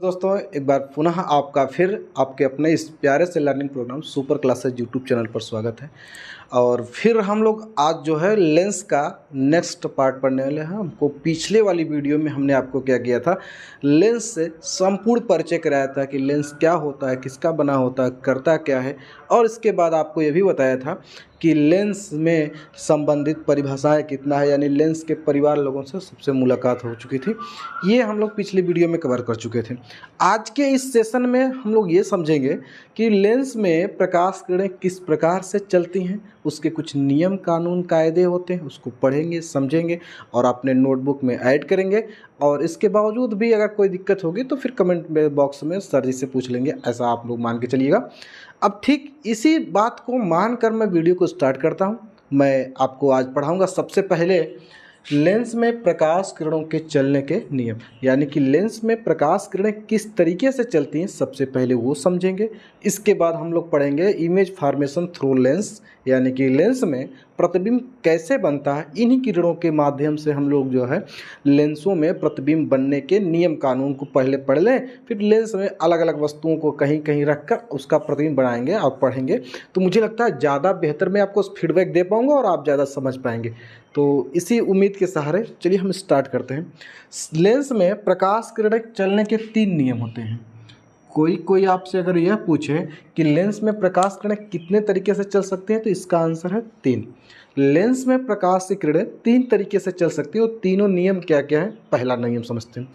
दोस्तों एक बार पुनः आपका फिर आपके अपने इस प्यारे से learning program super classes YouTube channel पर स्वागत है। और फिर हम लोग आज जो है लेंस का नेक्स्ट पार्ट पढ़ने वाले हैं। हमको पिछले वाली वीडियो में हमने आपको क्या किया था, लेंस से संपूर्ण परिचय कराया था कि लेंस क्या होता है, किसका बना होता है, करता क्या है। और इसके बाद आपको ये भी बताया था कि लेंस में संबंधित परिभाषाएं कितना है, यानी लेंस के परिवार लोगों से सबसे मुलाकात हो चुकी थी। ये हम लोग पिछली वीडियो में कवर कर चुके थे। आज के इस सेशन में हम लोग ये समझेंगे कि लेंस में प्रकाश किरणें किस प्रकार से चलती हैं, उसके कुछ नियम कानून कायदे होते हैं, उसको पढ़ेंगे समझेंगे और अपने नोटबुक में ऐड करेंगे। और इसके बावजूद भी अगर कोई दिक्कत होगी तो फिर कमेंट बॉक्स में सर जी से पूछ लेंगे, ऐसा आप लोग मान के चलिएगा। अब ठीक इसी बात को मानकर मैं वीडियो को स्टार्ट करता हूँ। मैं आपको आज पढ़ाऊँगा सबसे पहले लेंस में प्रकाश किरणों के चलने के नियम, यानी कि लेंस में प्रकाश किरणें किस तरीके से चलती हैं, सबसे पहले वो समझेंगे। इसके बाद हम लोग पढ़ेंगे इमेज फॉर्मेशन थ्रू लेंस, यानी कि लेंस में प्रतिबिंब कैसे बनता है। इन्हीं किरणों के माध्यम से हम लोग जो है लेंसों में प्रतिबिंब बनने के नियम कानून को पहले पढ़ लें, फिर लेंस में अलग अलग वस्तुओं को कहीं कहीं रख कर उसका प्रतिबिंब बनाएंगे और पढ़ेंगे। तो मुझे लगता है ज़्यादा बेहतर मैं आपको फीडबैक दे पाऊँगा और आप ज़्यादा समझ पाएंगे। तो इसी उम्मीद के सहारे चलिए हम स्टार्ट करते हैं। लेंस में प्रकाश किरणें चलने के 3 नियम होते हैं। कोई आपसे अगर यह पूछे कि लेंस में प्रकाश किरणें कितने तरीके से चल सकती हैं, तो इसका आंसर है 3। लेंस में प्रकाश की किरणें 3 तरीके से चल सकती है। और तीनों नियम क्या क्या है, पहला नियम समझते हैं।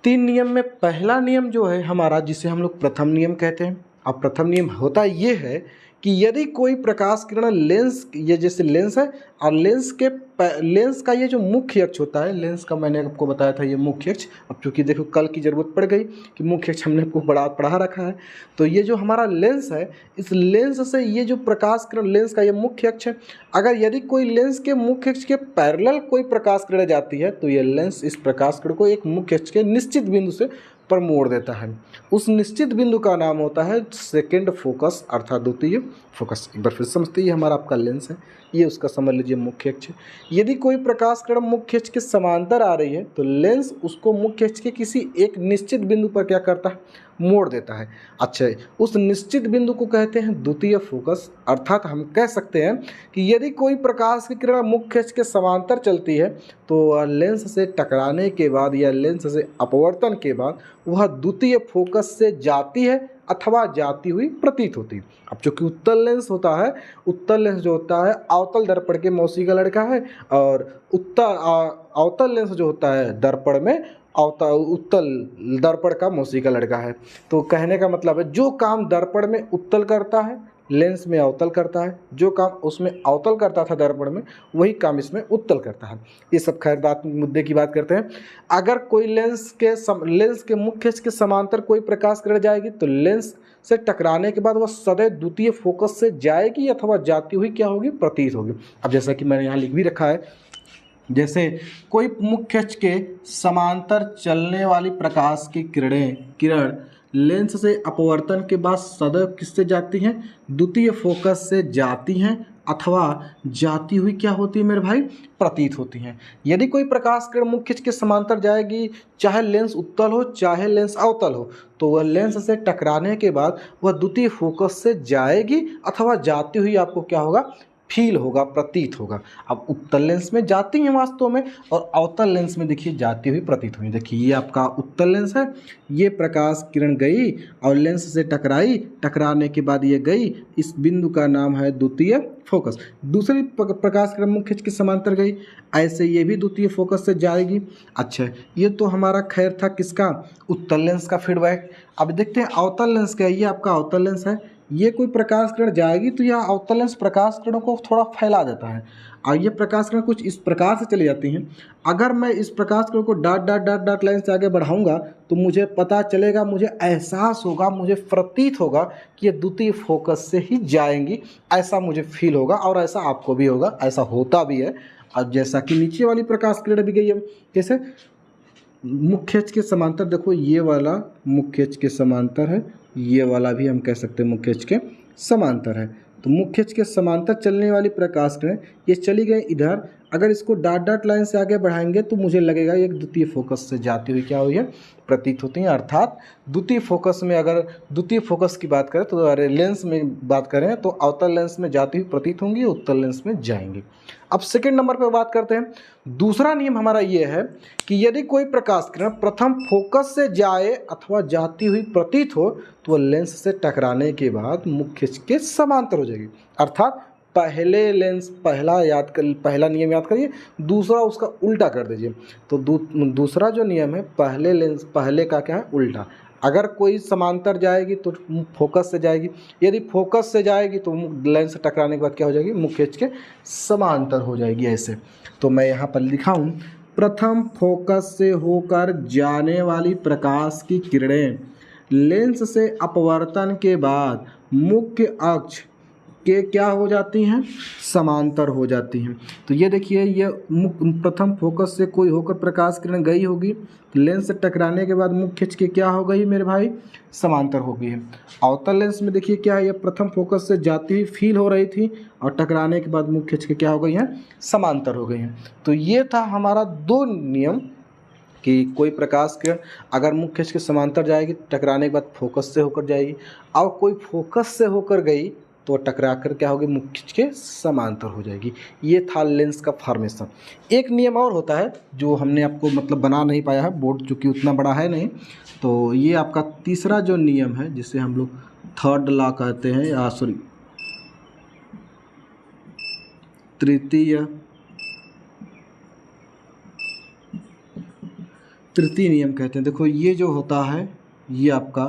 3 नियम में पहला नियम जो है हमारा, जिसे हम लोग प्रथम नियम कहते हैं। अब प्रथम नियम होता ये है कि यदि कोई प्रकाश किरण लेंस, ये जैसे लेंस है और लेंस का ये जो मुख्य अक्ष होता है, लेंस का मैंने आपको बताया था ये मुख्य अक्ष। अब चूँकि देखो कल की ज़रूरत पड़ गई कि मुख्य अक्ष हमने आपको पढ़ा रखा है, तो ये जो हमारा लेंस है, इस लेंस से ये जो प्रकाश किरण लेंस का ये मुख्य अक्ष है, अगर यदि कोई लेंस के मुख्य अक्ष के पैरेलल कोई प्रकाश किरण जाती है तो ये लेंस इस प्रकाश किरण को एक मुख्य अक्ष के निश्चित बिंदु से पर मोड़ देता है। उस निश्चित बिंदु का नाम होता है सेकेंड फोकस, अर्थात द्वितीय फोकस। एक बार फिर समझते, ये हमारा आपका लेंस है, ये उसका समझ लीजिए मुख्य अक्ष है। यदि कोई प्रकाश किरण मुख्य अक्ष के समांतर आ रही है तो लेंस उसको मुख्य अक्ष के किसी एक निश्चित बिंदु पर क्या करता है, मोड़ देता है। अच्छा, उस निश्चित बिंदु को कहते हैं द्वितीय फोकस। अर्थात हम कह सकते हैं कि यदि कोई प्रकाश की किरण मुख्य अक्ष के समांतर चलती है तो लेंस से टकराने के बाद या लेंस से अपवर्तन के बाद वह द्वितीय फोकस से जाती है अथवा जाती हुई प्रतीत होती है। अब चूँकि उत्तल लेंस होता है, उत्तल लेंस जो होता है अवतल दर्पण के मौसी का लड़का है, और अवतल लेंस जो होता है दर्पण में उत्तल दर्पण का मौसी का लड़का है। तो कहने का मतलब है जो काम दर्पण में उत्तल करता है लेंस में अवतल करता है, जो काम उसमें अवतल करता था दर्पण में वही काम इसमें उत्तल करता है। ये सब खैर बात मुद्दे की बात करते हैं। अगर कोई लेंस के मुख्य अक्ष के समांतर कोई प्रकाश किरण जाएगी तो लेंस से टकराने के बाद वह सदैव द्वितीय फोकस से जाएगी अथवा जाती हुई क्या होगी, प्रतीत होगी। अब जैसा कि मैंने यहाँ लिख भी रखा है, जैसे कोई मुख्य अक्ष के समांतर चलने वाली प्रकाश की किरण लेंस से अपवर्तन के बाद सदैव किससे जाती हैं, द्वितीय फोकस से जाती हैं अथवा जाती हुई क्या होती है मेरे भाई, प्रतीत होती हैं। यदि कोई प्रकाश किरण मुख्य अक्ष के समांतर जाएगी, चाहे लेंस उत्तल हो चाहे लेंस अवतल हो, तो वह लेंस से टकराने के बाद वह द्वितीय फोकस से जाएगी अथवा जाती हुई आपको क्या होगा, फील होगा, प्रतीत होगा। अब उत्तल लेंस में जाती हैं वास्तव में, और अवतल लेंस में देखिए जाती हुई प्रतीत हुई। देखिए ये आपका उत्तल लेंस है, ये प्रकाश किरण गई और लेंस से टकराई, टकराने के बाद ये गई, इस बिंदु का नाम है द्वितीय फोकस। दूसरी प्रकाश किरण मुख्य अक्ष के समांतर गई, ऐसे ये भी द्वितीय फोकस से जाएगी। अच्छा, ये तो हमारा खैर था किसका, उत्तल लेंस का फीडबैक। अब देखते हैं अवतल लेंस का। ये आपका अवतल लेंस है, ये कोई प्रकाश किरण जाएगी तो यह अवतल लेंस प्रकाश किरणों को थोड़ा फैला देता है और ये प्रकाश किरण कुछ इस प्रकार से चली जाती हैं। अगर मैं इस प्रकाश किरण को डॉट लाइन से आगे बढ़ाऊंगा तो मुझे पता चलेगा, मुझे एहसास होगा, मुझे प्रतीत होगा कि ये द्वितीय फोकस से ही जाएंगी, ऐसा मुझे फील होगा और ऐसा आपको भी होगा, ऐसा होता भी है। और जैसा कि नीचे वाली प्रकाश किरण भी गई है, कैसे मुख्य अक्ष के समांतर, देखो ये वाला मुख्य अक्ष के समांतर है, ये वाला भी हम कह सकते हैं मुख्य अक्ष के समांतर है। तो मुख्य अक्ष के समांतर चलने वाली प्रकाश किरण ये चली गई इधर अगर इसको डॉट डॉट लाइन से आगे बढ़ाएंगे तो मुझे लगेगा एक द्वितीय फोकस से जाती हुई क्या हुई है, प्रतीत होती हैं। अर्थात द्वितीय फोकस में, अगर द्वितीय फोकस की बात करें तो अरे लेंस में बात करें तो अवतल लेंस में जाती हुई प्रतीत होंगी, उत्तल लेंस में जाएंगी। अब सेकंड नंबर पर बात करते हैं। दूसरा नियम हमारा ये है कि यदि कोई प्रकाश किरण प्रथम फोकस से जाए अथवा जाती हुई प्रतीत हो तो वह लेंस से टकराने के बाद मुख्य के समांतर हो जाएगी। अर्थात पहले लेंस, पहला नियम याद करिए, दूसरा उसका उल्टा कर दीजिए। तो दूसरा जो नियम है, पहले लेंस, पहले का क्या है, उल्टा। अगर कोई समांतर जाएगी तो फोकस से जाएगी, यदि फोकस से जाएगी तो लेंस से टकराने के बाद क्या हो जाएगी, मुख्य के समांतर हो जाएगी। ऐसे तो मैं यहाँ पर लिखा हूँ, प्रथम फोकस से होकर जाने वाली प्रकाश की किरणें लेंस से अपवर्तन के बाद मुख्य अक्ष के क्या हो जाती हैं, समांतर हो जाती हैं। तो ये देखिए, ये प्रथम फोकस से कोई होकर प्रकाश किरण गई होगी, लेंस से टकराने के बाद मुख्य अक्ष के क्या हो गई मेरे भाई, समांतर हो गई है। अवतल लेंस में देखिए क्या है, ये प्रथम फोकस से जाती हुई फील हो रही थी और टकराने के बाद मुख्य अक्ष के क्या हो गई हैं, समांतर हो गई हैं। तो ये था हमारा दो नियम कि कोई प्रकाश किरण अगर मुख्य अक्ष के समांतर जाएगी, टकराने के बाद फोकस से होकर जाएगी, और कोई फोकस से होकर गई तो टकरा कर क्या होगी, मुख्य अक्ष के समांतर हो जाएगी। ये था लेंस का फॉर्मेशन। एक नियम और होता है जो हमने आपको मतलब बना नहीं पाया है, बोर्ड चूँकि उतना बड़ा है नहीं, तो ये आपका तीसरा जो नियम है जिसे हम लोग थर्ड लॉ कहते हैं, या सॉरी तृतीय नियम कहते हैं। देखो ये जो होता है ये आपका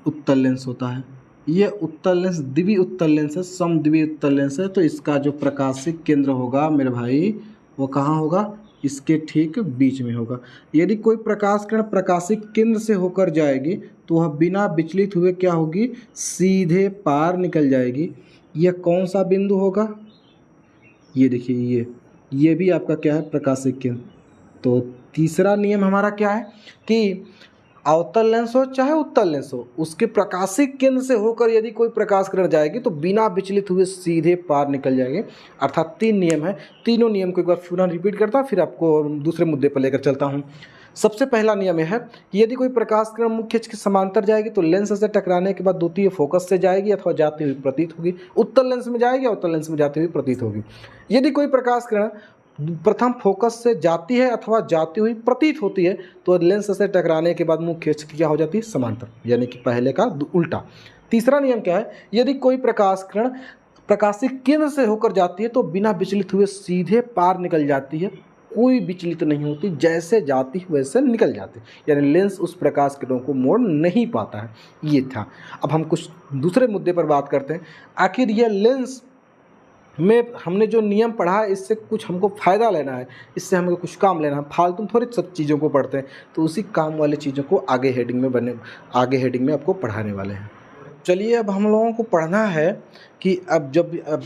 उत्तल लेंस होता है, ये उत्तल लेंस द्वि उत्तल लेंस है, समद्वि उत्तल लेंस है। तो इसका जो प्रकाशिक केंद्र होगा मेरे भाई वो कहाँ होगा, इसके ठीक बीच में होगा। यदि कोई प्रकाश किरण प्रकाशिक केंद्र से होकर जाएगी तो वह बिना विचलित हुए क्या होगी, सीधे पार निकल जाएगी। यह कौन सा बिंदु होगा, ये देखिए, ये भी आपका क्या है, प्रकाशिक केंद्र। तो तीसरा नियम हमारा क्या है कि अवतल लेंस हो चाहे उत्तल लेंस हो, उसके प्रकाशिक केंद्र से होकर यदि कोई प्रकाश किरण जाएगी तो बिना विचलित हुए सीधे पार निकल जाएंगे। अर्थात तीन नियम है, तीनों नियम को एक बार पुनः रिपीट करता हूँ, फिर आपको दूसरे मुद्दे पर लेकर चलता हूँ। सबसे पहला नियम यह है कि यदि कोई प्रकाश किरण मुख्य अक्ष के समांतर जाएगी तो लेंस से टकराने के बाद द्वितीय फोकस से जाएगी अथवा जाती हुई प्रतीत होगी। उत्तल लेंस में जाएगी, अवतल लेंस में जाती हुई प्रतीत होगी। यदि कोई प्रकाश किरण प्रथम फोकस से जाती है अथवा जाती हुई प्रतीत होती है तो लेंस से टकराने के बाद मुख्य अक्ष क्या हो जाती है, समांतर, यानी कि पहले का उल्टा। तीसरा नियम क्या है, यदि कोई प्रकाश किरण प्रकाशिक केंद्र से होकर जाती है तो बिना विचलित हुए सीधे पार निकल जाती है, कोई विचलित नहीं होती, जैसे जाती है वैसे निकल जाती है, यानी लेंस उस प्रकाश किरणों को मोड़ नहीं पाता है। ये था। अब हम कुछ दूसरे मुद्दे पर बात करते हैं। आखिर यह लेंस में हमने जो नियम पढ़ा है इससे कुछ हमको फ़ायदा लेना है, इससे हमको कुछ काम लेना है, फालतू थोड़ी सब चीज़ों को पढ़ते हैं। तो उसी काम वाली चीज़ों को आगे हेडिंग में आपको पढ़ाने वाले हैं। चलिए अब हम लोगों को पढ़ना है कि अब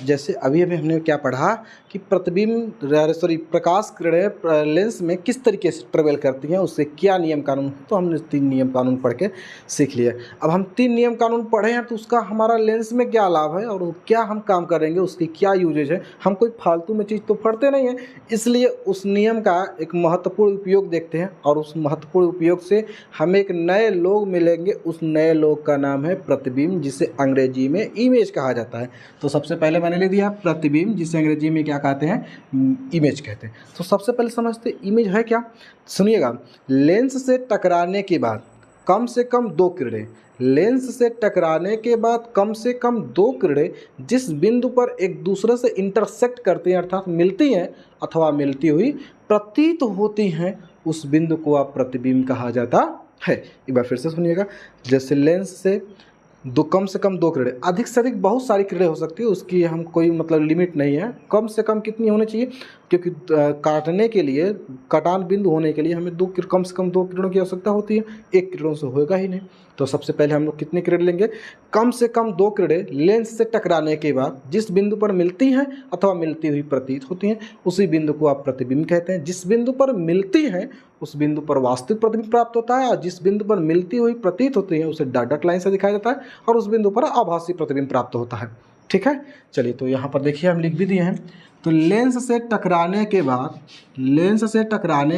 जैसे अभी हमने क्या पढ़ा कि प्रकाश किरणें लेंस में किस तरीके से ट्रेवल करती हैं, उससे क्या नियम कानून है। तो हमने 3 नियम कानून पढ़ के सीख लिया। अब हम 3 नियम कानून पढ़े हैं तो उसका हमारा लेंस में क्या लाभ है और क्या हम काम करेंगे, उसकी क्या यूजेज है। हम कोई फालतू में चीज़ तो पढ़ते नहीं हैं, इसलिए उस नियम का एक महत्वपूर्ण उपयोग देखते हैं और उस महत्वपूर्ण उपयोग से हमें एक नए लोग मिलेंगे। उस नए लोग का नाम है प्रतिबिंब, जिसे अंग्रेजी में इमेज कहा जाता है। तो सबसे पहले मैंने ले दिया प्रतिबिंब, जिसे अंग्रेजी में क्या कहते हैं, इमेज कहते हैं। तो सबसे पहले समझते इमेज है क्या, सुनिएगा। लेंस से टकराने के बाद कम से कम 2 किरणें, लेंस से टकराने के बाद कम से कम 2 किरणें जिस बिंदु पर एक दूसरे से इंटरसेक्ट करती हैं अर्थात मिलती हैं अथवा मिलती हुई प्रतीत होती हैं, उस बिंदु को आप प्रतिबिंब कहा जाता है। एक बार फिर से सुनिएगा। जैसे लेंस से कम से कम 2 किरणें, अधिक से अधिक बहुत सारी किरणें हो सकती है, उसकी हम कोई मतलब लिमिट नहीं है। कम से कम कितनी होनी चाहिए, क्योंकि काटने के लिए, कटान बिंदु होने के लिए हमें कम से कम 2 किरणों की आवश्यकता होती है, 1 किरणों से होगा ही नहीं। तो सबसे पहले हम लोग कितनी किरण लेंगे, कम से कम 2 किरणें लेंस से टकराने के बाद जिस बिंदु पर मिलती हैं अथवा मिलती हुई प्रतीत होती हैं, उसी बिंदु को आप प्रतिबिंब कहते हैं। जिस बिंदु पर मिलती हैं उस बिंदु पर वास्तविक प्रतिबिंब प्राप्त होता है, और जिस बिंदु पर मिलती हुई प्रतीत होती है उसे डॉट डॉट लाइन से दिखाया जाता है, और उस बिंदु पर आभासी प्रतिबिंब प्राप्त होता है। ठीक है। चलिए तो यहाँ पर देखिए हम लिख भी दिए हैं। तो लेंस से टकराने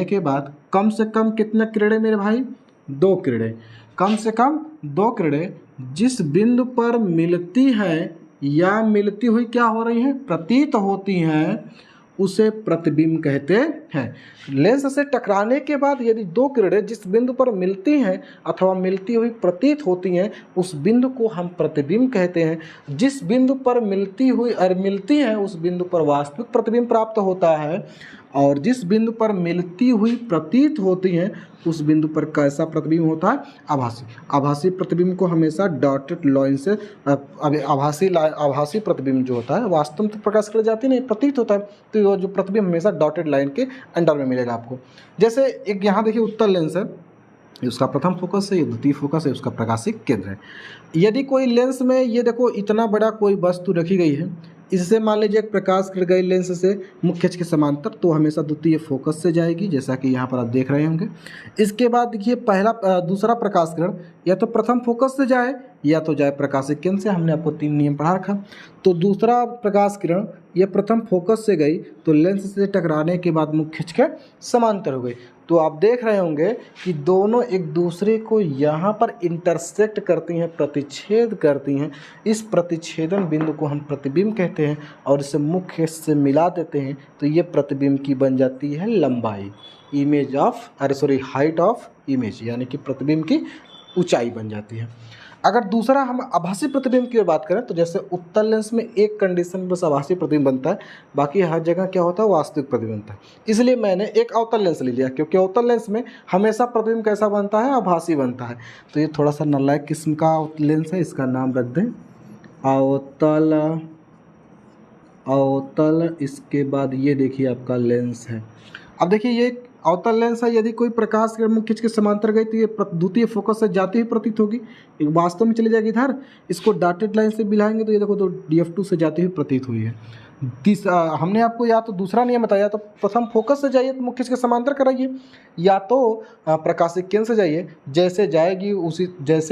के बाद कम से कम कितने किरणें मेरे भाई, 2 किरणें, कम से कम 2 किरणें जिस बिंदु पर मिलती हैं या मिलती हुई क्या हो रही हैं, प्रतीत होती हैं, उसे प्रतिबिंब कहते हैं। लेंस से टकराने के बाद यदि 2 किरणें जिस बिंदु पर मिलती हैं अथवा मिलती हुई प्रतीत होती हैं, उस बिंदु को हम प्रतिबिंब कहते हैं। जिस बिंदु पर मिलती हुई और मिलती हैं उस बिंदु पर वास्तविक प्रतिबिंब प्राप्त होता है, और जिस बिंदु पर मिलती हुई प्रतीत होती हैं उस बिंदु पर कैसा प्रतिबिंब होता है, आभासी। आभासी प्रतिबिंब को हमेशा डॉटेड लाइन से आभासी प्रतिबिंब जो होता है, वास्तव में तो प्रकाश कर जाती नहीं, प्रतीत होता है, तो वो जो प्रतिबिंब हमेशा डॉटेड लाइन के अंडर में मिलेगा आपको। जैसे एक यहाँ देखिए उत्तल लेंस है, उसका प्रथम फोकस है, ये द्वितीय फोकस है, उसका प्रकाशिक केंद्र है। यदि कोई लेंस में ये देखो इतना बड़ा कोई वस्तु रखी गई है, इससे मान लीजिए एक प्रकाश किरण गई लेंस से मुख्य अक्ष के समांतर, तो हमेशा द्वितीय फोकस से जाएगी, जैसा कि यहाँ पर आप देख रहे होंगे। इसके बाद देखिए दूसरा प्रकाश किरण या तो प्रथम फोकस से जाए या तो जाए प्रकाशिक केंद्र से। हमने आपको 3 नियम पढ़ा रखा। तो दूसरा प्रकाश किरण ये प्रथम फोकस से गई तो लेंस से टकराने के बाद मुख्य अक्ष के समांतर हो गई। तो आप देख रहे होंगे कि दोनों एक दूसरे को यहाँ पर इंटरसेक्ट करती हैं, प्रतिच्छेद करती हैं। इस प्रतिच्छेदन बिंदु को हम प्रतिबिंब कहते हैं और इसे मुख्य से मिला देते हैं, तो ये प्रतिबिंब की बन जाती है लंबाई, हाइट ऑफ इमेज, यानी कि प्रतिबिंब की ऊंचाई बन जाती है। अगर दूसरा हम आभासी प्रतिबिंब की बात करें तो जैसे उत्तल लेंस में एक कंडीशन बस आभासी प्रतिबिंब बनता है, बाकी हर जगह क्या होता है, वास्तविक प्रतिबिंब बनता है। इसलिए मैंने एक अवतल लेंस ले लिया, क्योंकि अवतल लेंस में हमेशा प्रतिबिंब कैसा बनता है, आभासी बनता है। तो ये थोड़ा सा नालायक किस्म का लेंस है, इसका नाम रख दें अवतल। इसके बाद ये देखिए आपका लेंस है। अब देखिए ये अवतल लेंस है, यदि कोई प्रकाश किरण मुख्य अक्ष के समांतर गई तो ये द्वितीय फोकस से जाती हुई प्रतीत होगी, वास्तव में चली जाएगी इधर। इसको डॉटेड लाइन से मिलाएंगे तो ये देखो तो DF2 से जाती हुई प्रतीत हुई है। हमने आपको या तो दूसरा नियम बताया, तो प्रथम फोकस से जाइए तो मुख्य अक्ष के समांतर कराइए, या तो प्रकाशिक केंद्र से जाइए, जैसे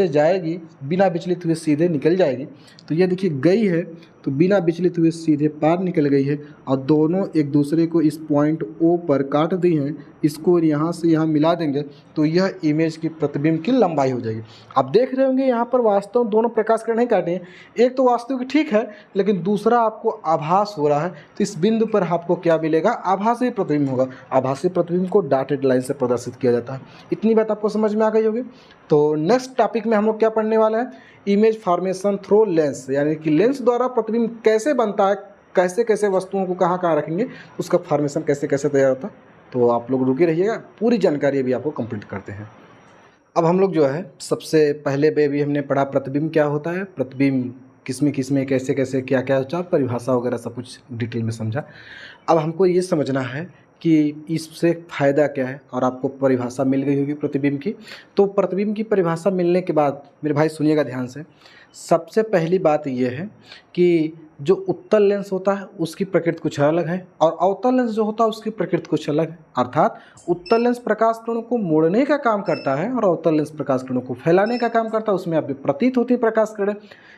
जाएगी बिना विचलित हुए सीधे निकल जाएगी। तो ये देखिए गई है तो बिना विचलित हुए सीधे पार निकल गई है, और दोनों एक दूसरे को इस पॉइंट O पर काट दी हैं। इसको यहाँ से यहाँ मिला देंगे तो यह इमेज की प्रतिबिंब की लंबाई हो जाएगी। आप देख रहे होंगे यहाँ पर वास्तव में दोनों प्रकाश किरण नहीं काटे हैं, एक तो वास्तविक ठीक है लेकिन दूसरा आपको आभास हो रहा है, तो इस बिंदु पर आपको क्या मिलेगा, आभासी प्रतिबिंब होगा। आभासी प्रतिबिंब को डॉटेड लाइन से प्रदर्शित किया जाता है। इतनी बात आपको समझ में आ गई होगी। तो नेक्स्ट टॉपिक में हम लोग क्या पढ़ने वाले हैं, इमेज फॉर्मेशन थ्रू लेंस, यानी कि लेंस द्वारा प्रतिबिंब कैसे बनता है, कैसे कैसे वस्तुओं को कहाँ कहाँ रखेंगे, उसका फॉर्मेशन कैसे कैसे तैयार होता है। तो आप लोग रुके रहिएगा, पूरी जानकारी अभी आपको कंप्लीट करते हैं। अब हम लोग जो है सबसे पहले पे भी हमने पढ़ा प्रतिबिंब क्या होता है, प्रतिबिंब किसमें कैसे कैसे क्या क्या होता है, परिभाषा वगैरह सब कुछ डिटेल में समझा। अब हमको ये समझना है कि इससे फ़ायदा क्या है, और आपको परिभाषा मिल गई होगी प्रतिबिंब की। तो प्रतिबिंब की परिभाषा मिलने के बाद मेरे भाई सुनिएगा ध्यान से। सबसे पहली बात यह है कि जो उत्तल लेंस होता है उसकी प्रकृति कुछ अलग है, और अवतल लेंस जो होता है उसकी प्रकृति कुछ अलग है। अर्थात उत्तल लेंस प्रकाश किरणों को मोड़ने का काम करता है और अवतल लेंस प्रकाश किरणों को फैलाने का काम करता है, उसमें अभी प्रतीत होती है प्रकाश किरणें।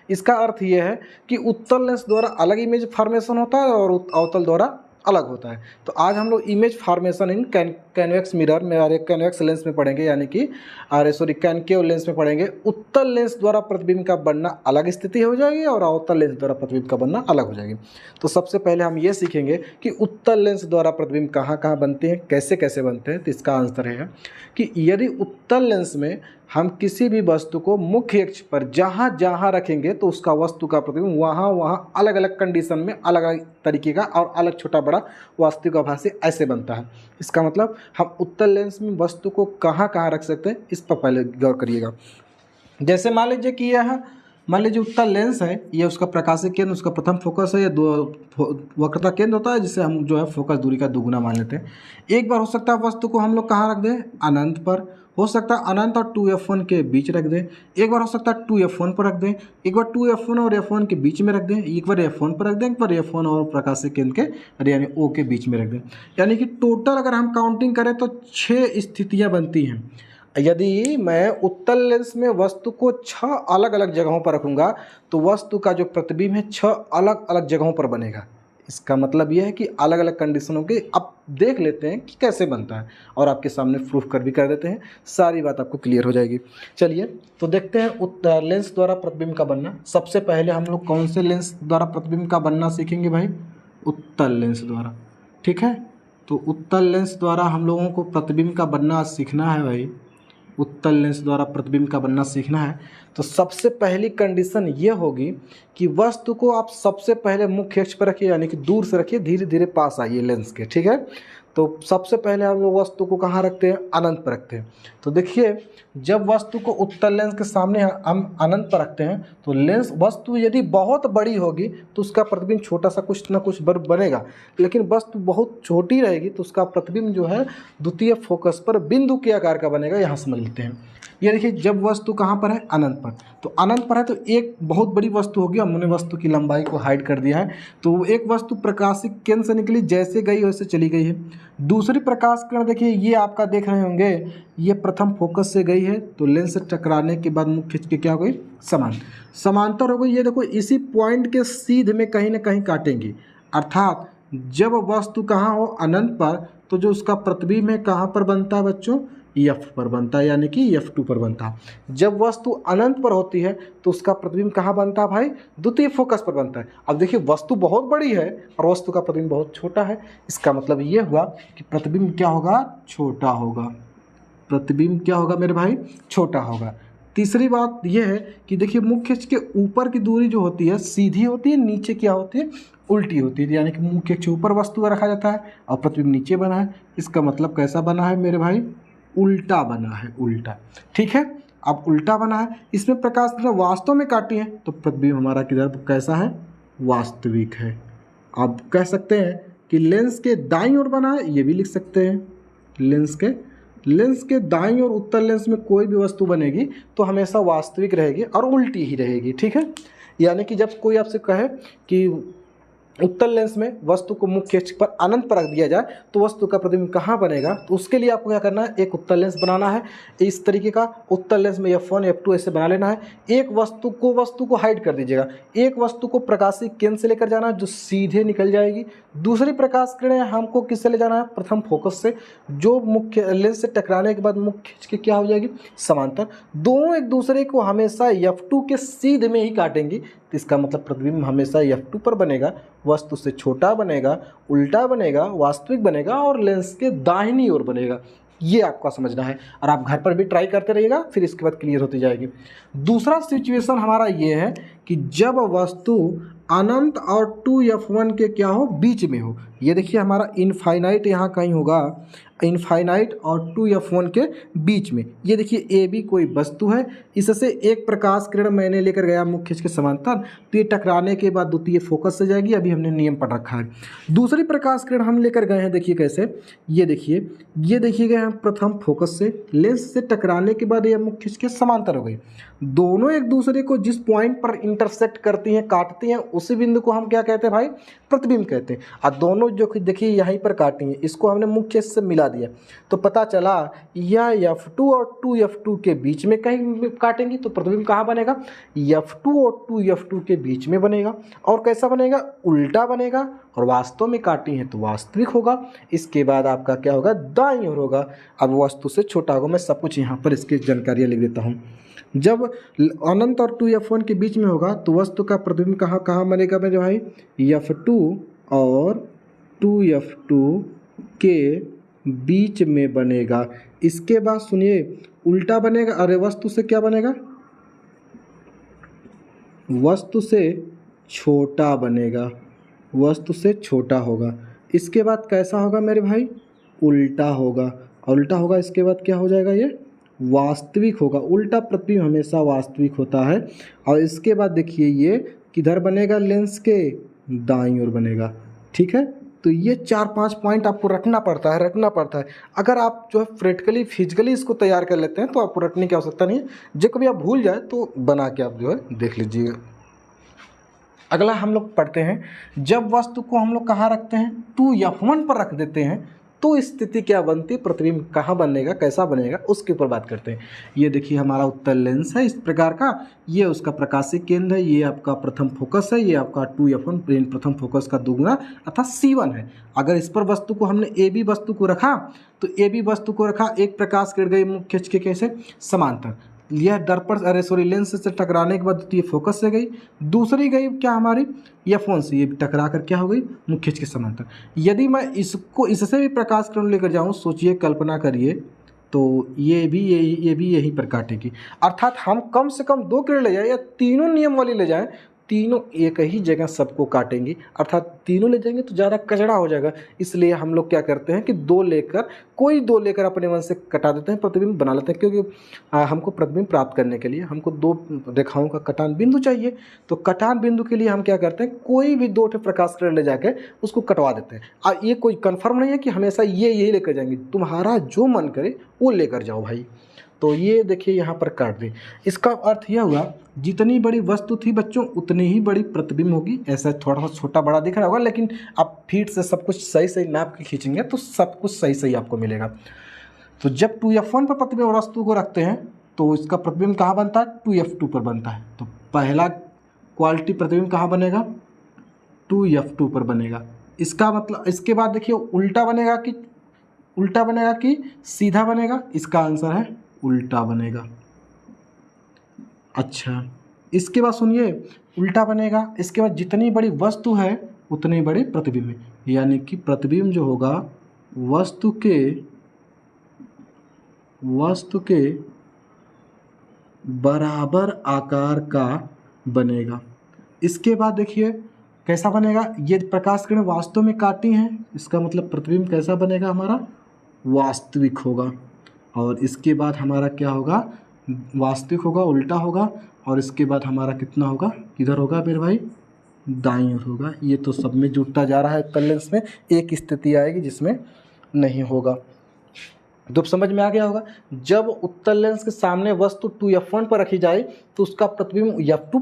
इसका अर्थ ये है कि उत्तल लेंस द्वारा अलग इमेज फॉर्मेशन होता है और अवतल द्वारा अलग होता है। तो आज हम लोग इमेज फॉर्मेशन इन कन्वेक्स मिरर में और एक कन्वेक्स लेंस में पढ़ेंगे, यानी कि कॉनकेव लेंस में पढ़ेंगे। उत्तल लेंस द्वारा प्रतिबिंब का बनना अलग स्थिति हो जाएगी और अवतल लेंस द्वारा प्रतिबिंब का बनना अलग हो जाएगी। तो सबसे पहले हम ये सीखेंगे कि उत्तल लेंस द्वारा प्रतिबिंब कहाँ कहाँ बनते हैं, कैसे कैसे बनते हैं। तो इसका आंसर है कि यदि उत्तल लेंस में हम किसी भी वस्तु को मुख्य अक्ष पर जहाँ जहाँ रखेंगे तो उसका वस्तु का प्रतिबिंब वहाँ अलग अलग कंडीशन में अलग अलग तरीके का और अलग छोटा बड़ा वास्तविक आभासी ऐसे बनता है। इसका मतलब हम उत्तल लेंस में वस्तु को कहाँ कहाँ रख सकते हैं, इस पर पहले गौर करिएगा। जैसे मान लीजिए कि मान लीजिए उत्तल लेंस है, ये उसका प्रकाशिक केंद्र, उसका प्रथम फोकस है, ये वक्रता केंद्र होता है जिसे हम जो है फोकस दूरी का दोगुना मान लेते हैं। एक बार हो सकता है वस्तु को हम लोग कहाँ रख दें, अनंत पर, हो सकता है अनंत और 2f1 के बीच रख दें। एक बार हो सकता है 2f1 पर रख दें, एक बार 2f1 और f1 के बीच में रख दें, एक बार f1 पर रख दें, एक बार f1 और प्रकाशिक केंद्र के यानी O के बीच में रख दें। यानी कि टोटल अगर हम काउंटिंग करें तो 6 स्थितियाँ बनती हैं। यदि मैं उत्तल लेंस में वस्तु को 6 अलग अलग जगहों पर रखूंगा तो वस्तु का जो प्रतिबिंब है 6 अलग अलग जगहों पर बनेगा। इसका मतलब यह है कि अलग अलग कंडीशनों के अब देख लेते हैं कि कैसे बनता है और आपके सामने प्रूफ कर भी कर देते हैं, सारी बात आपको क्लियर हो जाएगी। चलिए तो देखते हैं लेंस द्वारा प्रतिबिंब का बनना। सबसे पहले हम लोग कौन से लेंस द्वारा प्रतिबिंब का बनना सीखेंगे भाई? उत्तल लेंस द्वारा। ठीक है, तो उत्तल लेंस द्वारा हम लोगों को प्रतिबिंब का बनना सीखना है भाई। उत्तल लेंस द्वारा प्रतिबिंब का बनना सीखना है तो सबसे पहली कंडीशन ये होगी कि वस्तु को आप सबसे पहले मुख्य अक्ष पर रखिए, यानी कि दूर से रखिए, धीरे धीरे पास आइए लेंस के। ठीक है, तो सबसे पहले हम लोग वस्तु को कहाँ रखते हैं? अनंत पर रखते हैं। तो देखिए जब वस्तु को उत्तल लेंस के सामने हम अनंत पर रखते हैं तो लेंस वस्तु यदि बहुत बड़ी होगी तो उसका प्रतिबिंब छोटा सा कुछ ना कुछ बनेगा, लेकिन वस्तु बहुत छोटी रहेगी तो उसका प्रतिबिंब जो है द्वितीय फोकस पर बिंदु के आकार का बनेगा। यहाँ समझ लेते हैं। ये देखिए जब वस्तु कहाँ पर है? अनंत पर। तो अनंत पर है तो एक बहुत बड़ी वस्तु होगी, हमने वस्तु की लंबाई को हाइड कर दिया है। तो एक वस्तु प्रकाशिक केंद्र से निकली, जैसे गई वैसे चली गई है। दूसरी प्रकाश किरण देखिए ये आपका देख रहे होंगे, ये प्रथम फोकस से गई है तो लेंस से टकराने के बाद मुख्य अक्ष के क्या हो गई? समांतर हो गई। ये देखो इसी पॉइंट के सीध में कहीं ना कहीं काटेंगी, अर्थात जब वस्तु कहाँ हो? अनंत पर, तो जो उसका प्रतिबिंब है कहाँ पर बनता है बच्चों? F पर बनता है, यानी कि F2 पर बनता है। जब वस्तु अनंत पर होती है तो उसका प्रतिबिंब कहाँ बनता है भाई? द्वितीय फोकस पर बनता है। अब देखिए वस्तु बहुत बड़ी है और वस्तु का प्रतिबिंब बहुत छोटा है, इसका मतलब ये हुआ कि प्रतिबिंब क्या होगा? छोटा होगा। प्रतिबिंब क्या होगा मेरे भाई? छोटा होगा। तीसरी बात यह है कि देखिए मुख्य अक्ष के ऊपर की दूरी जो होती है सीधी होती है, नीचे क्या होती है? उल्टी होती है, यानी कि मुख्य अक्ष ऊपर वस्तु रखा जाता है और प्रतिबिंब नीचे बना है। इसका मतलब कैसा बना है मेरे भाई? उल्टा बना है, उल्टा। ठीक है, अब उल्टा बना है। इसमें प्रकाश किरण वास्तव में काटी है तो प्रतिबिंब हमारा किधर कैसा है? वास्तविक है। आप कह सकते हैं कि लेंस के दाईं ओर बना है, ये भी लिख सकते हैं। लेंस के दाईं ओर उत्तल लेंस में कोई भी वस्तु बनेगी तो हमेशा वास्तविक रहेगी और उल्टी ही रहेगी। ठीक है, यानी कि जब कोई आपसे कहे कि उत्तल लेंस में वस्तु को मुख्य अक्ष पर अनंत पर रख दिया जाए तो वस्तु का प्रतिबिंब कहाँ बनेगा? तो उसके लिए आपको क्या करना है? एक उत्तल लेंस बनाना है। इस तरीके का उत्तल लेंस में F1 F2 ऐसे बना लेना है। एक वस्तु को हाइड कर दीजिएगा। एक वस्तु को प्रकाशिक केंद्र से लेकर जाना है जो सीधे निकल जाएगी। दूसरी प्रकाश किरण हमको किससे ले जाना है? प्रथम फोकस से, जो मुख्य लेंस से टकराने के बाद मुख्य अक्ष की क्या हो जाएगी? समांतर। दोनों एक दूसरे को हमेशा F2 के सीध में ही काटेंगी, तो इसका मतलब प्रतिबिंब हमेशा F2 पर बनेगा, वस्तु से छोटा बनेगा, उल्टा बनेगा, वास्तविक बनेगा और लेंस के दाहिनी ओर बनेगा। ये आपको समझना है और आप घर पर भी ट्राई करते रहिएगा, फिर इसके बाद क्लियर होती जाएगी। दूसरा सिचुएशन हमारा ये है कि जब वस्तु अनंत और 2F1 के क्या हो? बीच में हो। ये देखिए हमारा इनफाइनाइट यहाँ कहीं होगा, इनफाइनाइट और 2F1 के बीच में। ये देखिए AB कोई वस्तु है, इससे एक प्रकाश किरण मैंने लेकर गया मुख्य अक्ष के समांतर, तो ये टकराने के बाद द्वितीय फोकस से जाएगी। अभी हमने नियम पढ़ रखा है। दूसरी प्रकाश किरण हम लेकर गए हैं, देखिए कैसे, ये देखिए गए हम प्रथम फोकस से, लेंस से टकराने के बाद ये मुख्य अक्ष के समांतर हो गई। दोनों एक दूसरे को जिस पॉइंट पर इंटरसेक्ट करती हैं, काटती हैं, उसी बिंदु को हम क्या कहते हैं भाई? प्रतिबिंब कहते हैं। और दोनों जो देखिए यहीं पर काटी हैं, इसको हमने मुख्य अक्ष से मिला दिया तो पता चला यह F2 और 2F2 के बीच में कहीं काटेंगी तो प्रतिबिंब कहाँ बनेगा? F2 और 2F2 के बीच में बनेगा। और कैसा बनेगा? उल्टा बनेगा। और वास्तव में काटी है तो वास्तविक होगा। इसके बाद आपका क्या होगा? दाईं ओर होगा। अब वस्तु से छोटा होगा। मैं सब कुछ यहाँ पर इसकी जानकारियाँ लिख देता हूँ। जब अनंत और 2F1 के बीच में होगा तो वस्तु का प्रतिबिंब कहाँ बनेगा मेरे भाई? F2 और 2F2 के बीच में बनेगा। इसके बाद सुनिए उल्टा बनेगा। अरे वस्तु से क्या बनेगा? वस्तु से छोटा बनेगा, वस्तु से छोटा होगा। इसके बाद कैसा होगा मेरे भाई? उल्टा होगा। उल्टा होगा इसके बाद क्या हो जाएगा? ये वास्तविक होगा। उल्टा प्रतिबिंब हमेशा वास्तविक होता है। और इसके बाद देखिए ये किधर बनेगा? लेंस के दाईं ओर बनेगा। ठीक है, तो ये 4-5 पॉइंट आपको रखना पड़ता है। अगर आप जो है प्रैक्टिकली फिजिकली इसको तैयार कर लेते हैं तो आपको रखने की आवश्यकता नहीं है। जब कभी आप भूल जाए तो बना के आप जो है देख लीजिएगा। अगला हम लोग पढ़ते हैं, जब वस्तु को हम लोग कहाँ रखते हैं? 2F1 पर रख देते हैं तो स्थिति क्या बनती है, प्रतिबिंब कहाँ बनेगा, कैसा बनेगा, उसके ऊपर बात करते हैं। ये देखिए हमारा उत्तल लेंस है इस प्रकार का, ये उसका प्रकाशीय केंद्र है, ये आपका प्रथम फोकस है, ये आपका 2f1 प्रथम फोकस का दुगुना अर्थात C1 है। अगर इस पर वस्तु को हमने AB वस्तु को रखा तो AB वस्तु को रखा, एक प्रकाश किरण गई मुख्य अक्ष के कैसे समांतर, यह दर्पण लेंस से टकराने के बाद तो ये फोकस से गई, दूसरी गई क्या हमारी F1 से, ये टकरा कर क्या हो गई मुख्य अक्ष के समांतर। यदि मैं इसको इससे भी प्रकाश किरण लेकर जाऊँ, सोचिए कल्पना करिए, तो ये भी यहीं पर काटेगी। अर्थात हम कम से कम 2 किरण ले जाएं या तीनों नियम वाली ले जाएं, तीनों एक ही जगह सबको काटेंगी, अर्थात तीनों ले जाएंगे तो ज़्यादा कचड़ा हो जाएगा। इसलिए हम लोग क्या करते हैं कि 2 लेकर अपने मन से कटा देते हैं, प्रतिबिंब बना लेते हैं, क्योंकि हमको प्रतिबिंब प्राप्त करने के लिए हमको 2 रेखाओं का कटान बिंदु चाहिए। तो कटान बिंदु के लिए हम क्या करते हैं, कोई भी 2 प्रकाश किरण ले जाकर उसको कटवा देते हैं। अब ये कोई कन्फर्म नहीं है कि हमेशा यही लेकर जाएंगे, तुम्हारा जो मन करे वो लेकर जाओ भाई। तो ये देखिए यहाँ पर काट दी। इसका अर्थ यह हुआ जितनी बड़ी वस्तु थी बच्चों उतनी ही बड़ी प्रतिबिंब होगी। ऐसा थोड़ा सा छोटा बड़ा दिख रहा होगा, लेकिन आप फीट से सब कुछ सही सही नाप के खींचेंगे तो सब कुछ सही सही आपको मिलेगा। तो जब 2f1 पर प्रतिबिंब वस्तु को रखते हैं तो इसका प्रतिबिंब कहाँ बनता है, 2f2 पर बनता है। तो पहला क्वालिटी प्रतिबिंब कहाँ बनेगा, 2f2 पर बनेगा। इसका मतलब इसके बाद देखिए उल्टा बनेगा कि सीधा बनेगा, इसका आंसर है उल्टा बनेगा। अच्छा, इसके बाद सुनिए उल्टा बनेगा, इसके बाद जितनी बड़ी वस्तु है उतनी बड़ी प्रतिबिंब है, यानी कि प्रतिबिंब जो होगा वस्तु के बराबर आकार का बनेगा। इसके बाद देखिए कैसा बनेगा, ये प्रकाश किरण वास्तव में काटी हैं, इसका मतलब प्रतिबिंब कैसा बनेगा हमारा, वास्तविक होगा। और इसके बाद हमारा क्या होगा, वास्तविक होगा, उल्टा होगा, और इसके बाद हमारा कितना होगा, किधर होगा मेरे भाई, दाईं ओर होगा। ये तो सब में जुड़ता जा रहा है। उत्तल लेंस में एक स्थिति आएगी जिसमें नहीं होगा। तो समझ में आ गया होगा, जब उत्तल लेंस के सामने वस्तु 2f1 पर रखी जाए तो उसका प्रतिबिंब f2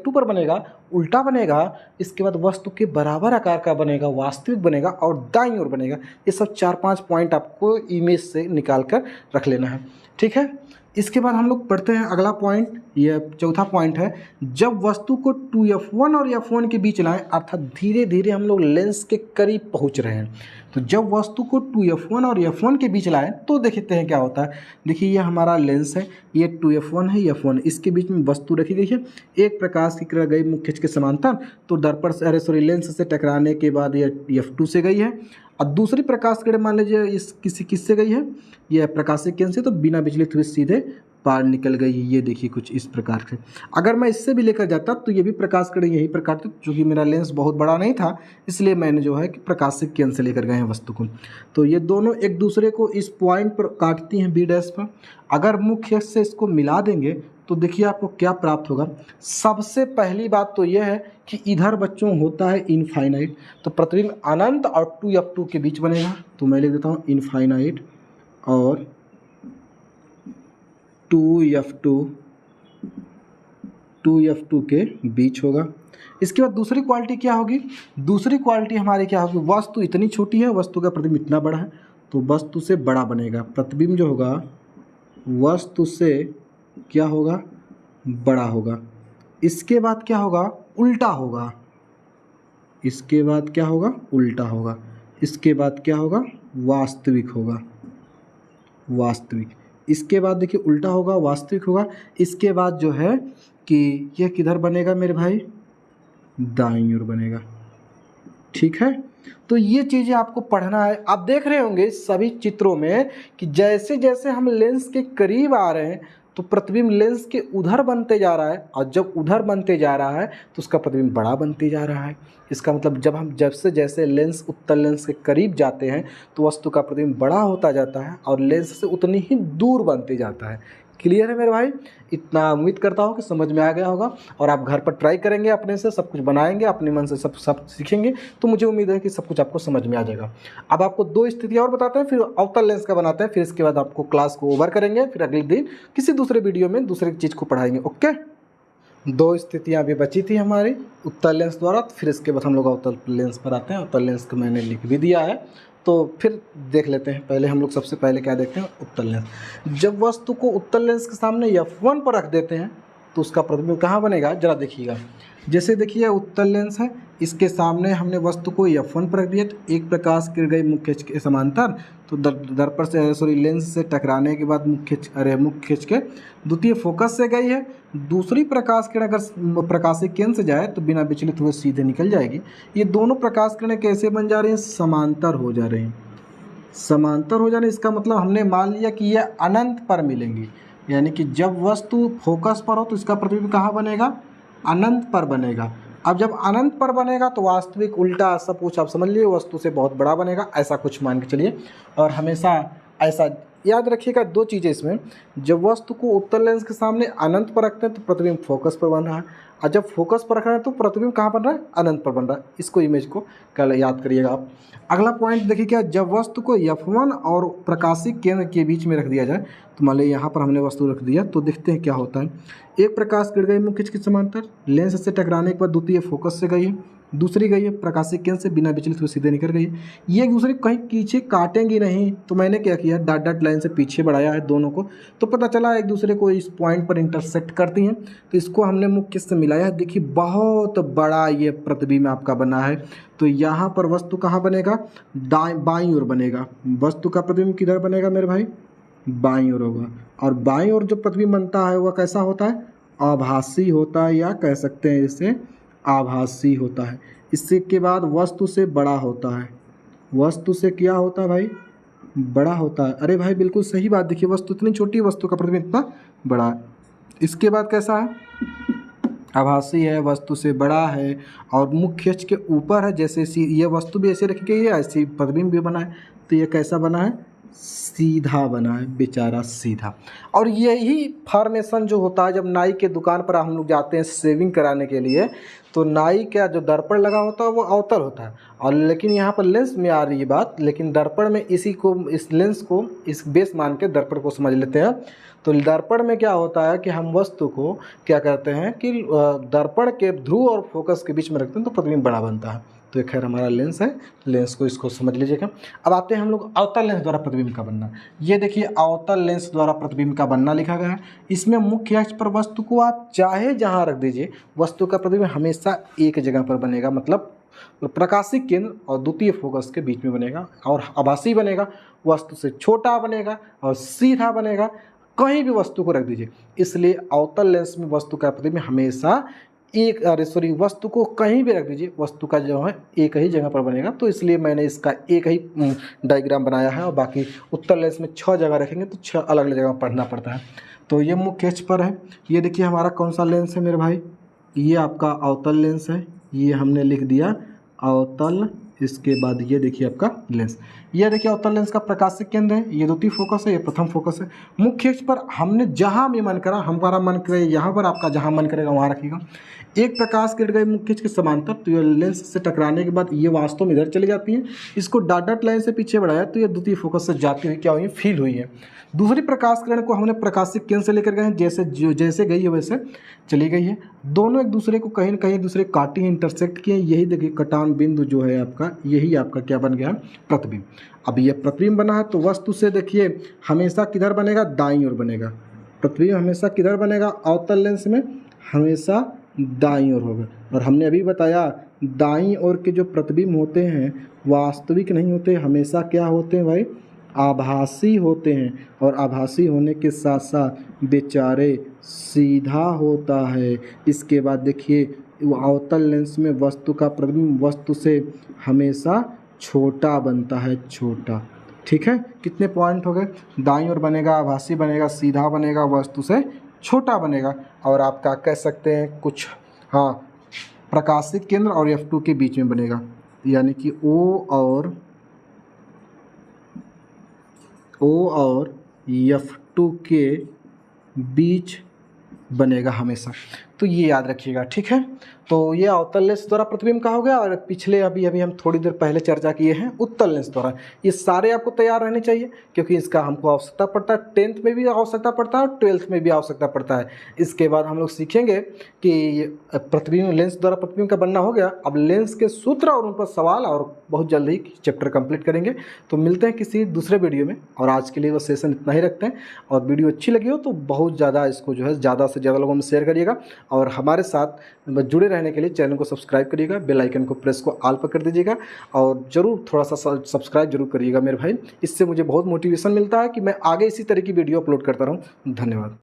पर बनेगा, उल्टा बनेगा, इसके बाद वस्तु के बराबर आकार का बनेगा, वास्तविक बनेगा और दाईं ओर बनेगा। ये सब 4-5 पॉइंट आपको इमेज से निकाल कर रख लेना है, ठीक है। इसके बाद हम लोग पढ़ते हैं अगला पॉइंट, ये चौथा पॉइंट है, जब वस्तु को 2f1 और f1 के बीच लाएं, अर्थात धीरे धीरे हम लोग लेंस के करीब पहुंच रहे हैं। तो जब वस्तु को 2f1 और f1 के बीच लाएं तो देखते हैं क्या होता है। देखिए ये हमारा लेंस है, ये 2f1 है, f1, इसके बीच में वस्तु रखी गई है, एक प्रकाश की किरण गई मुख्य अक्ष के समांतर, तो दर्पण लेंस से टकराने के बाद ये f2 से गई है। और दूसरी प्रकाश किरण मान लीजिए इस किससे गई है, यह प्रकाशीय केंद्र से, तो बिना विचलित हुए सीधे पार निकल गई। ये देखिए कुछ इस प्रकार से। अगर मैं इससे भी लेकर जाता तो ये भी प्रकाश किरण यहीं पर काटती, चूँकि मेरा लेंस बहुत बड़ा नहीं था इसलिए मैंने जो है कि प्रकाशीय केंद्र से लेकर गए हैं वस्तु को। तो ये दोनों एक दूसरे को इस पॉइंट पर काटती हैं B' पर। अगर मुख्य से इसको मिला देंगे तो देखिए आपको क्या प्राप्त होगा। सबसे पहली बात तो यह है कि इधर बच्चों होता है इनफाइनाइट, तो प्रतिबिंब अनंत और 2f2 के बीच बनेगा। तो मैं लिख देता हूँ इनफाइनाइट और 2f2 के बीच होगा। इसके बाद दूसरी क्वालिटी क्या होगी, दूसरी क्वालिटी हमारी क्या होगी, वस्तु इतनी छोटी है, वस्तु का प्रतिबिंब इतना बड़ा है, तो वस्तु से बड़ा बनेगा। प्रतिबिंब जो होगा वस्तु से क्या होगा, बड़ा होगा। इसके बाद क्या होगा, उल्टा होगा। इसके बाद क्या होगा, उल्टा होगा। इसके बाद क्या होगा, वास्तविक होगा, वास्तविक। इसके बाद देखिए उल्टा होगा, वास्तविक होगा। इसके बाद जो है कि यह किधर बनेगा मेरे भाई, दाईं ओर बनेगा, ठीक है। तो ये चीज़ें आपको पढ़ना है। आप देख रहे होंगे सभी चित्रों में कि जैसे जैसे हम लेंस के करीब आ रहे हैं तो प्रतिबिंब लेंस के उधर बनते जा रहा है, और जब उधर बनते जा रहा है तो उसका प्रतिबिंब बड़ा बनते जा रहा है। इसका मतलब जब से जैसे लेंस उत्तल लेंस के करीब जाते हैं तो वस्तु का प्रतिबिंब बड़ा होता जाता है और लेंस से उतनी ही दूर बनते जाता है। क्लियर है मेरे भाई, इतना उम्मीद करता हूँ कि समझ में आ गया होगा, और आप घर पर ट्राई करेंगे, अपने से सब कुछ बनाएंगे, अपने मन से सब सीखेंगे, तो मुझे उम्मीद है कि सब कुछ आपको समझ में आ जाएगा। अब आपको 2 स्थितियाँ और बताते हैं, फिर अवतल लेंस का बनाते हैं, फिर इसके बाद आपको क्लास को ओवर करेंगे, फिर अगले दिन किसी दूसरे वीडियो में दूसरी चीज़ को पढ़ाएंगे। ओके, 2 स्थितियाँ अभी बची थी हमारी उत्तल लेंस द्वारा, तो फिर इसके बाद हम लोग अवतल लेंस पर आते हैं। अवतल लेंस को मैंने लिख भी दिया है, तो फिर देख लेते हैं। पहले हम लोग सबसे पहले क्या देखते हैं, उत्तल लेंस। जब वस्तु को उत्तल लेंस के सामने f1 पर रख देते हैं तो उसका प्रतिबिंब कहाँ बनेगा, जरा देखिएगा। जैसे देखिए उत्तल लेंस है, इसके सामने हमने वस्तु को f1 पर रख दिया तो एक प्रकाश किरण गई मुख्य खिंच के समांतर, तो दर्पण से लेंस से टकराने के बाद मुख्य खिंच के द्वितीय फोकस से गई है। दूसरी प्रकाश किरण अगर प्रकाशीय केंद्र से जाए तो बिना विचलित हुए सीधे निकल जाएगी। ये दोनों प्रकाश किरणें कैसे बन जा रही हैं, समांतर हो जा रही हैं। समांतर हो जाने इसका मतलब हमने मान लिया कि ये अनंत पर मिलेंगी, यानी कि जब वस्तु फोकस पर हो तो इसका प्रतिबिंब कहाँ बनेगा, अनंत पर बनेगा। अब जब अनंत पर बनेगा तो वास्तविक उल्टा सब कुछ आप समझ लिए, वस्तु से बहुत बड़ा बनेगा, ऐसा कुछ मान के चलिए। और हमेशा ऐसा याद रखिएगा दो चीज़ें इसमें, जब वस्तु को उत्तल लेंस के सामने अनंत पर रखते हैं तो प्रतिबिंब फोकस पर बन रहा है, और जब फोकस पर रख रहे हैं तो प्रतिबिंब कहाँ बन रहा है, अनंत पर बन रहा है। इसको इमेज को कल याद करिएगा आप। अगला पॉइंट देखिए क्या, जब वस्तु को f1 और प्रकाशिक केंद्र के बीच में रख दिया जाए, तो मान लीजिए यहाँ पर हमने वस्तु रख दिया, तो देखते हैं क्या होता है। एक प्रकाश किरण गई मुख्य खिंच के समांतर, लेंस से टकराने के बाद द्वितीय फोकस से गई है, दूसरी गई है प्रकाशिक केंद्र से बिना विचलित हुए सीधे निकल गई है। ये एक दूसरे को कहीं पीछे काटेंगी नहीं, तो मैंने क्या किया, डॉट डॉट लाइन से पीछे बढ़ाया है दोनों को, तो पता चला एक दूसरे को इस पॉइंट पर इंटरसेक्ट करती हैं, तो इसको हमने मुख्य से मिलाया है। देखिए बहुत बड़ा ये प्रतिबिंब आपका बना है। तो यहाँ पर वस्तु कहाँ बनेगा, बाईं ओर बनेगा। वस्तु का प्रतिबिंब किधर बनेगा मेरे भाई, बाईं ओर होगा। और बाईं ओर जो प्रतिबिंब बनता है वह कैसा होता है, आभासी होता है, या कह सकते हैं इसे आभासी होता है। इससे के बाद वस्तु से बड़ा होता है, वस्तु से क्या होता है भाई, बड़ा होता है। अरे भाई बिल्कुल सही बात, देखिए वस्तु इतनी छोटी, वस्तु का प्रतिबिंब इतना बड़ा है। इसके बाद कैसा है, आभासी है, वस्तु से बड़ा है और मुख्य अक्ष के ऊपर है। जैसे ये वस्तु भी ऐसे रखी गई है, ऐसी प्रतिबिंब भी बना है, तो ये कैसा बना है, सीधा बना है, बेचारा सीधा। और यही फॉर्मेशन जो होता है जब नाई के दुकान पर हम लोग जाते हैं शेविंग कराने के लिए, तो नाई का जो दर्पण लगा होता है वो अवतल होता है, और लेकिन यहाँ पर लेंस में आ रही है बात, लेकिन दर्पण में इसी को, इस लेंस को इस बेस मान के दर्पण को समझ लेते हैं। तो दर्पण में क्या होता है कि हम वस्तु को क्या करते हैं कि दर्पण के ध्रुव और फोकस के बीच में रखते हैं, तो प्रतिबिंब बड़ा बनता है। तो ये खैर हमारा लेंस है, लेंस को इसको समझ लीजिएगा। अब आते हैं हम लोग अवतल लेंस द्वारा प्रतिबिंब का बनना। ये देखिए अवतल लेंस द्वारा प्रतिबिंब का बनना लिखा गया है। इसमें मुख्य अक्ष पर वस्तु को आप चाहे जहाँ रख दीजिए, वस्तु का प्रतिबिंब हमेशा एक जगह पर बनेगा, मतलब प्रकाशिक केंद्र और द्वितीय फोकस के बीच में बनेगा, और आभासी बनेगा, वस्तु से छोटा बनेगा और सीधा बनेगा, कहीं भी वस्तु को रख दीजिए। इसलिए अवतल लेंस में वस्तु का प्रतिबिंब हमेशा वस्तु को कहीं भी रख दीजिए, वस्तु का जो है एक ही जगह पर बनेगा। तो इसलिए मैंने इसका एक ही डायग्राम बनाया है, और बाकी उत्तल लेंस में 6 जगह रखेंगे तो 6 अलग अलग जगह पढ़ना पड़ता है। तो ये मुख्य अक्ष पर है। ये देखिए हमारा कौन सा लेंस है मेरे भाई, ये आपका अवतल लेंस है, ये हमने लिख दिया अवतल। इसके बाद ये देखिए आपका लेंस, ये देखिए अवतल लेंस का प्रकाशिक केंद्र है, ये द्वितीय फोकस है, ये प्रथम फोकस है। मुख्य अक्ष पर हमने जहाँ भी मन करा, हमारा मन करे यहाँ पर, आपका जहाँ मन करेगा वहाँ रखिएगा। एक प्रकाश किरण गई मुख्य अक्ष के समांतर, तो ये लेंस से टकराने के बाद ये वास्तव में इधर चली जाती है। इसको डॉट डॉट लाइन से पीछे बढ़ाया तो ये द्वितीय फोकस से जाती हुई क्या हुई है, फील हुई है। दूसरी प्रकाश किरण को हमने प्रकाशिक केंद्र से लेकर गए हैं, जैसे गई है वैसे चली गई है। दोनों एक दूसरे को कहीं न कहीं एक दूसरे को काटी हैं, इंटरसेक्ट किए। यही देखिए कटान बिंदु जो है आपका, यही आपका क्या बन गया, प्रतिबिंब। अब ये प्रतिबिंब बना है तो वस्तु से देखिए हमेशा किधर बनेगा, दाईं ओर बनेगा। प्रतिबिंब हमेशा किधर बनेगा, अवतल लेंस में हमेशा दाईं ओर होगा। और हमने अभी बताया दाईं ओर के जो प्रतिबिंब होते हैं वास्तविक नहीं होते, हमेशा क्या होते हैं भाई, आभासी होते हैं। और आभासी होने के साथ साथ बेचारे सीधा होता है। इसके बाद देखिए अवतल लेंस में वस्तु का प्रतिबिंब वस्तु से हमेशा छोटा बनता है, छोटा। ठीक है, कितने पॉइंट हो गए, दाईं ओर बनेगा, आभासी बनेगा, सीधा बनेगा, वस्तु से छोटा बनेगा। और आपका कह सकते हैं कुछ, हाँ, प्रकाशिक केंद्र और F2 के बीच में बनेगा, यानी कि O और F2 के बीच बनेगा हमेशा। तो ये याद रखिएगा, ठीक है। तो ये अवतल लेंस द्वारा प्रतिबिंब का हो गया, और पिछले अभी हम थोड़ी देर पहले चर्चा किए हैं उत्तल लेंस द्वारा। ये सारे आपको तैयार रहने चाहिए, क्योंकि इसका हमको आवश्यकता पड़ता है, 10th में भी आवश्यकता पड़ता है और 12th में भी आवश्यकता पड़ता है। इसके बाद हम लोग सीखेंगे कि प्रतिबिंब लेंस द्वारा प्रतिबिंब का बनना हो गया, अब लेंस के सूत्र और उन पर सवाल, और बहुत जल्द ही चैप्टर कंप्लीट करेंगे। तो मिलते हैं किसी दूसरे वीडियो में, और आज के लिए वो सेशन इतना ही रखते हैं। और वीडियो अच्छी लगी हो तो बहुत ज़्यादा इसको जो है ज़्यादा से ज़्यादा लोगों में शेयर करिएगा, और हमारे साथ जुड़े रहने के लिए चैनल को सब्सक्राइब करिएगा, बेल आइकन को प्रेस को ऑल पर कर दीजिएगा, और ज़रूर थोड़ा सा सब्सक्राइब जरूर करिएगा मेरे भाई। इससे मुझे बहुत मोटिवेशन मिलता है कि मैं आगे इसी तरह की वीडियो अपलोड करता रहूँ। धन्यवाद।